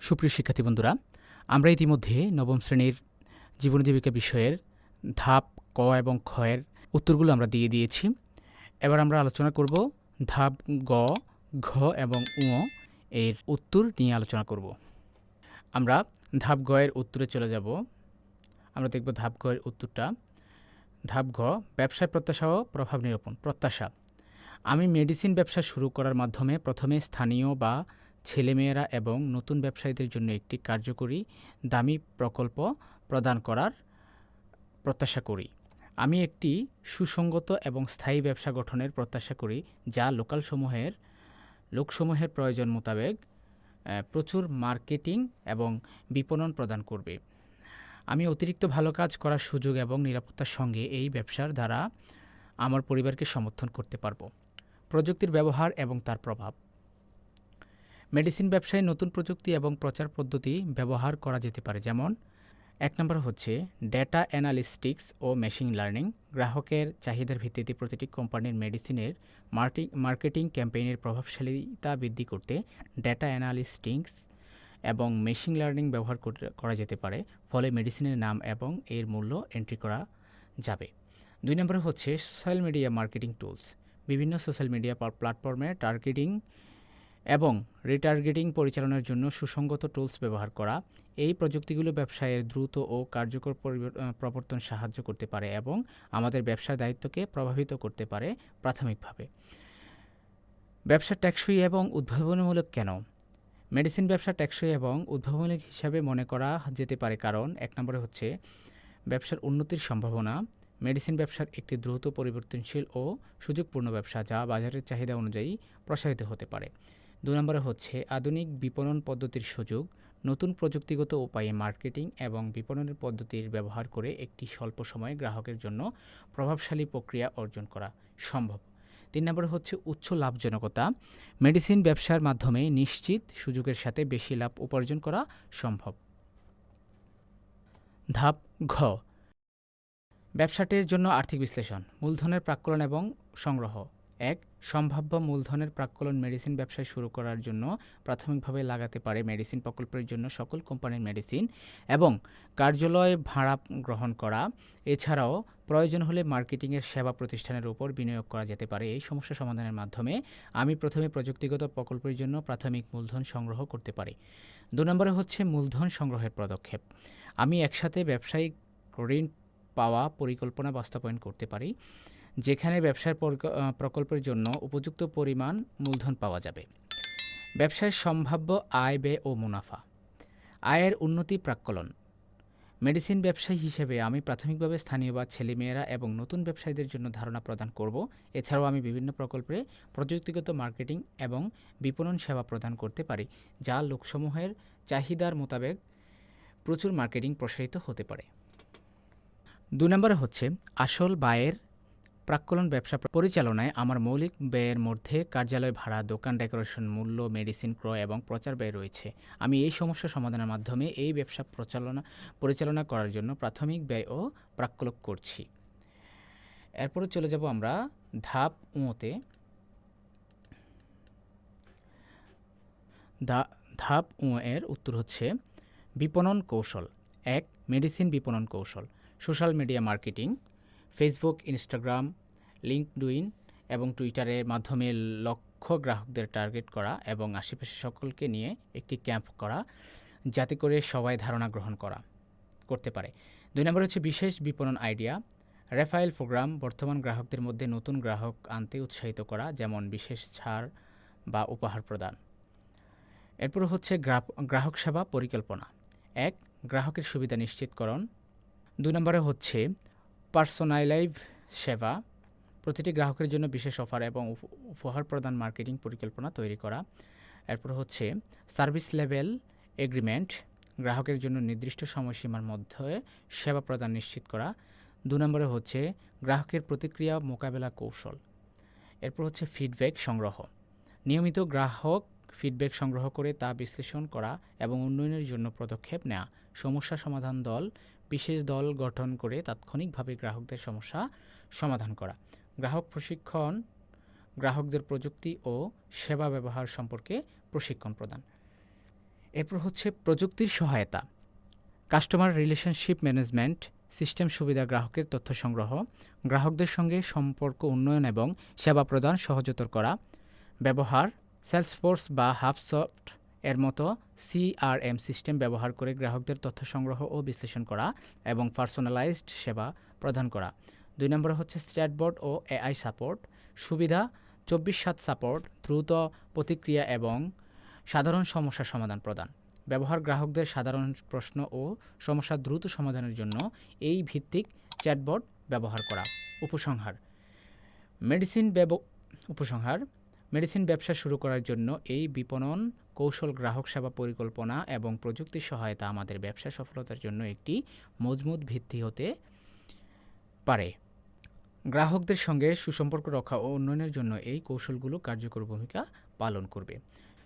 সুপ্রিয় শিক্ষার্থী বন্ধুরা, আমরা ইতিমধ্যে নবম শ্রেণীর জীবন জীবিকা বিষয়ের ধাপ ক এবং খ এর উত্তরগুলো আমরা দিয়ে দিয়েছি। এবার আমরা আলোচনা করব ধাপ গ, ঘ এবং ঙ এর উত্তর নিয়ে আলোচনা করব। আমরা ধাপ গ এর উত্তরে চলে যাব। আমরা দেখব ধাপ গ এর উত্তরটা। ধাপ ঘ, ব্যবসায় প্রত্যাশা ও প্রভাব নিরূপণ। প্রত্যাশা: আমি মেডিসিন ব্যবসা শুরু করার মাধ্যমে প্রথমে স্থানীয় বা ছেলেমেয়েরা এবং নতুন ব্যবসায়ীদের জন্য একটি কার্যকরী দামি প্রকল্প প্রদান করার প্রত্যাশা করি। আমি একটি সুসংগত এবং স্থায়ী ব্যবসা গঠনের প্রত্যাশা করি যা লোকসমূহের প্রয়োজন মোতাবেক প্রচুর মার্কেটিং এবং বিপণন প্রদান করবে। আমি অতিরিক্ত ভালো কাজ করার সুযোগ এবং নিরাপত্তার সঙ্গে এই ব্যবসার দ্বারা আমার পরিবারকে সমর্থন করতে পারব। প্রযুক্তির ব্যবহার এবং তার প্রভাব: মেডিসিন ব্যবসায় নতুন প্রযুক্তি এবং প্রচার পদ্ধতি ব্যবহার করা যেতে পারে, যেমন এক নম্বর হচ্ছে ডেটা অ্যানালিস্টিক্স ও মেশিন লার্নিং। গ্রাহকের চাহিদার ভিত্তিতে প্রতিটি কোম্পানির মেডিসিনের মার্কেটিং ক্যাম্পেইনের প্রভাবশালীতা বৃদ্ধি করতে ডেটা অ্যানালিস্টিক্স এবং মেশিন লার্নিং ব্যবহার করা যেতে পারে, ফলে মেডিসিনের নাম এবং এর মূল্য এন্ট্রি করা যাবে। দুই নম্বরে হচ্ছে সোশ্যাল মিডিয়া মার্কেটিং টুলস। বিভিন্ন সোশ্যাল মিডিয়া প্ল্যাটফর্মে টার্গেটিং এবং রিটার্গেটিং পরিচালনার জন্য সুসংগত টুলস ব্যবহার করা। এই প্রযুক্তিগুলো ব্যবসায়ের দ্রুত ও কার্যকর প্রবর্তন সাহায্য করতে পারে এবং আমাদের ব্যবসার দায়িত্বকে প্রভাবিত করতে পারে। প্রাথমিকভাবে ব্যবসা টেকসই এবং উদ্ভাবনীমূলক কেন? মেডিসিন ব্যবসা টেকসই এবং উদ্ভাবনীমূলক হিসাবে মনে করা যেতে পারে কারণ এক নম্বরে হচ্ছে ব্যবসার উন্নতির সম্ভাবনা। মেডিসিন ব্যবসার একটি দ্রুত পরিবর্তনশীল ও সুযোগপূর্ণ ব্যবসা যা বাজারের চাহিদা অনুযায়ী প্রসারিত হতে পারে। দুই নম্বরে হচ্ছে আধুনিক বিপণন পদ্ধতির সুযোগ। নতুন প্রযুক্তিগত উপায়ে মার্কেটিং এবং বিপণনের পদ্ধতির ব্যবহার করে একটি স্বল্প সময়ে গ্রাহকের জন্য প্রভাবশালী প্রক্রিয়া অর্জন করা সম্ভব। তিন নম্বরে হচ্ছে উচ্চ লাভজনকতা। মেডিসিন ব্যবসার মাধ্যমে নিশ্চিত সুযোগের সাথে বেশি লাভ উপার্জন করা সম্ভব। ধাপ ঘ, ব্যবসাটির জন্য আর্থিক বিশ্লেষণ। মূলধনের প্রাক্কলন এবং সংগ্রহ। এক, সম্ভাব্য মূলধনের প্রাক্কলন মেডিসিন ব্যবসায় শুরু করার জন্য প্রাথমিকভাবে লাগাতে পারে মেডিসিন প্রকল্পের জন্য সকল কোম্পানির মেডিসিন এবং কার্যালয় ভাড়া গ্রহণ করা। এছাড়াও প্রয়োজন হলে মার্কেটিংয়ের সেবা প্রতিষ্ঠানের উপর বিনিয়োগ করা যেতে পারে। এই সমস্যা সমাধানের মাধ্যমে আমি প্রথমে প্রযুক্তিগত প্রকল্পের জন্য প্রাথমিক মূলধন সংগ্রহ করতে পারি। দু নম্বরে হচ্ছে মূলধন সংগ্রহের পদক্ষেপ। আমি একসাথে ব্যবসায়িক ঋণ পাওয়া পরিকল্পনা বাস্তবায়ন করতে পারি, যেখানে ব্যবসার প্রকল্পের জন্য উপযুক্ত পরিমাণ মূলধন পাওয়া যাবে। ব্যবসায় সম্ভাব্য আয়, ব্যয় ও মুনাফা। আয়ের উন্নতি প্রাক্কলন। মেডিসিন ব্যবসায়ী হিসেবে আমি প্রাথমিকভাবে স্থানীয় বা ছেলেমেয়েরা এবং নতুন ব্যবসায়ীদের জন্য ধারণা প্রদান করব। এছাড়াও আমি বিভিন্ন প্রকল্পে প্রযুক্তিগত মার্কেটিং এবং বিপণন সেবা প্রদান করতে পারি, যা লোকসমূহের চাহিদার মোতাবেক প্রচুর মার্কেটিং প্রসারিত হতে পারে। দুই নম্বরে হচ্ছে আসল ব্যয়ের প্রাক্কলন। ব্যবসা পরিচালনায় আমার মৌলিক ব্যয়ের মধ্যে কার্যালয় ভাড়া, দোকান ডেকোরেশন, মূল্য, মেডিসিন ক্রয় এবং প্রচার ব্যয় রয়েছে। আমি এই সমস্যা সমাধানের মাধ্যমে এই ব্যবসা পরিচালনা করার জন্য প্রাথমিক ব্যয় ও প্রাক্কলন করছি। এরপরে চলে যাব আমরা ধাপ ঙতে। ধাপ ঙ এর উত্তর হচ্ছে বিপণন কৌশল। এক, মেডিসিন বিপণন কৌশল। Social media marketing, Facebook, Instagram, LinkedIn এবং টুইটারের মাধ্যমে লক্ষ্য গ্রাহকদের টার্গেট করা এবং আশেপাশে সকলকে নিয়ে একটি ক্যাম্প করা, যাতে করে সবাই ধারণা গ্রহণ করতে পারে। দুই নম্বর হচ্ছে বিশেষ বিপণন আইডিয়া, রেফারেল প্রোগ্রাম। বর্তমান গ্রাহকদের মধ্যে নতুন গ্রাহক আনতে উৎসাহিত করা, যেমন বিশেষ ছাড় বা উপহার প্রদান। এরপর হচ্ছে গ্রাহক সেবা পরিকল্পনা। এক, গ্রাহকের সুবিধা নিশ্চিতকরণ। দুই নম্বরে হচ্ছে পার্সোনালাইজড সেবা, প্রতিটি গ্রাহকের জন্য বিশেষ অফার এবং উপহার প্রদান মার্কেটিং পরিকল্পনা তৈরি করা। এরপর হচ্ছে সার্ভিস লেভেল এগ্রিমেন্ট, গ্রাহকের জন্য নির্দিষ্ট সময়সীমার মধ্যে সেবা প্রদান নিশ্চিত করা। দু নম্বরে হচ্ছে গ্রাহকের প্রতিক্রিয়া মোকাবেলা কৌশল। এরপর হচ্ছে ফিডব্যাক সংগ্রহ, নিয়মিত গ্রাহক ফিডব্যাক সংগ্রহ করে তা বিশ্লেষণ করা এবং উন্নয়নের জন্য পদক্ষেপ নেওয়া। সমস্যা সমাধান দল, বিশেষ দল গঠন করে তাৎক্ষণিকভাবে গ্রাহকদের সমস্যা সমাধান করা। গ্রাহক প্রশিক্ষণ, গ্রাহকদের প্রযুক্তি ও সেবা ব্যবহার সম্পর্কে প্রশিক্ষণ প্রদান। এরপর হচ্ছে প্রযুক্তির সহায়তা, কাস্টমার রিলেশনশিপ ম্যানেজমেন্ট, সিস্টেম সুবিধা, গ্রাহকের তথ্য সংগ্রহ, গ্রাহকদের সঙ্গে সম্পর্ক উন্নয়ন এবং সেবা প্রদান সহজতর করা, ব্যবহার, সেলসফোর্স বা হাবসফট এর মতো সিআরএম সিস্টেম ব্যবহার করে গ্রাহকদের তথ্য সংগ্রহ ও বিশ্লেষণ করা এবং পার্সোনালাইজড সেবা প্রদান করা। 2 নম্বরে হচ্ছে চ্যাটবট ও এআই সাপোর্ট, সুবিধা 24/7 সাপোর্ট, দ্রুত প্রতিক্রিয়া এবং সাধারণ সমস্যার সমাধান প্রদান। ব্যবহার, গ্রাহকদের সাধারণ প্রশ্ন ও সমস্যা দ্রুত সমাধানের জন্য এই ভিত্তিক চ্যাটবট ব্যবহার করা। উপসংহার, মেডিসিন উপসংহার মেডিসিন ব্যবসা শুরু করার জন্য এই বিপণন কৌশল, গ্রাহক সেবা পরিকল্পনা এবং প্রযুক্তির সহায়তা আমাদের ব্যবসা সফলতার জন্য একটি মজবুত ভিত্তি হতে পারে। গ্রাহকদের সঙ্গে সুসম্পর্ক রক্ষা ও উন্নয়নের জন্য এই কৌশলগুলো কার্যকর ভূমিকা পালন করবে।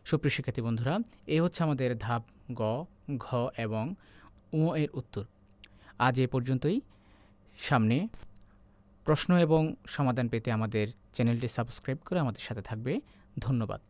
সুপ্রিয় শিক্ষার্থী বন্ধুরা, এই হচ্ছে আমাদের ধাপ গ, ঘ এবং উ এর উত্তর। আজ এ পর্যন্তই। সামনে প্রশ্ন এবং সমাধান পেতে আমাদের চ্যানেলটি সাবস্ক্রাইব করে আমাদের সাথে থাকবে। ধন্যবাদ।